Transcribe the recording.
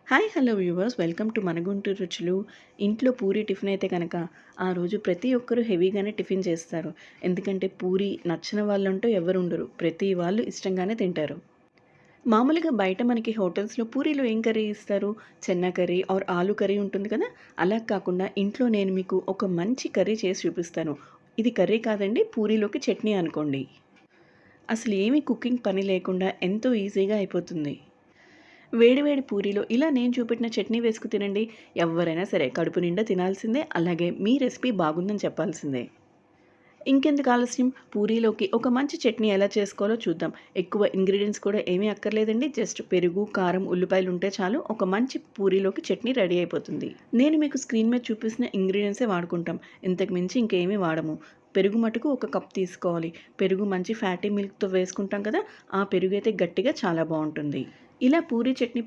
Hi hello viewers, welcome to మన గుంటూరు రుచులు. ఇంట్లో పూరి టిఫిన్ అయితే కనుక ఆ రోజు ప్రతి ఒక్కరు హెవీగానే టిఫిన్ చేస్తారు. ఎందుకంటే పూరి నచ్చని వాళ్ళంటూ ఎవరు ఉండరు. ప్రతి వాళ్ళు ఇష్టంగానే తింటారు. మామూలుగా బయట మనకి హోటల్స్లో పూరీలో ఏం కర్రీ ఇస్తారు? చెన్నా కర్రీ ఆర్ ఆలు కర్రీ ఉంటుంది కదా. అలా కాకుండా ఇంట్లో నేను మీకు ఒక మంచి కర్రీ చేసి చూపిస్తాను. ఇది కర్రీ కాదండి, పూరీలోకి చట్నీ అనుకోండి. అసలు ఏమీ కుకింగ్ పని లేకుండా ఎంతో ఈజీగా అయిపోతుంది. వేడి వేడి పూరీలో ఇలా నేను చూపెట్టిన చట్నీ వేసుకు తినండి. ఎవ్వరైనా సరే కడుపు నిండా తినాల్సిందే. అలాగే మీ రెసిపీ బాగుందని చెప్పాల్సిందే. ఇంకెందుకు ఆలస్యం, పూరీలోకి ఒక మంచి చట్నీ ఎలా చేసుకోవాలో చూద్దాం. ఎక్కువ ఇంగ్రీడియెంట్స్ కూడా ఏమీ అక్కర్లేదండి. జస్ట్ పెరుగు, కారం, ఉల్లిపాయలు ఉంటే చాలు. ఒక మంచి పూరీలోకి చట్నీ రెడీ అయిపోతుంది. నేను మీకు స్క్రీన్ మీద చూపిస్తున్న ఇంగ్రీడియెంట్సే వాడుకుంటాం. ఇంతకు మించి ఇంకేమీ వాడము. పెరుగు మటుకు ఒక కప్ తీసుకోవాలి. పెరుగు మంచి ఫ్యాటీ మిల్క్‌తో వేసుకుంటాం కదా. ఆ పెరుగైతే గట్టిగా చాలా బావుంటుంది. ఇలా పూరీ చట్నీ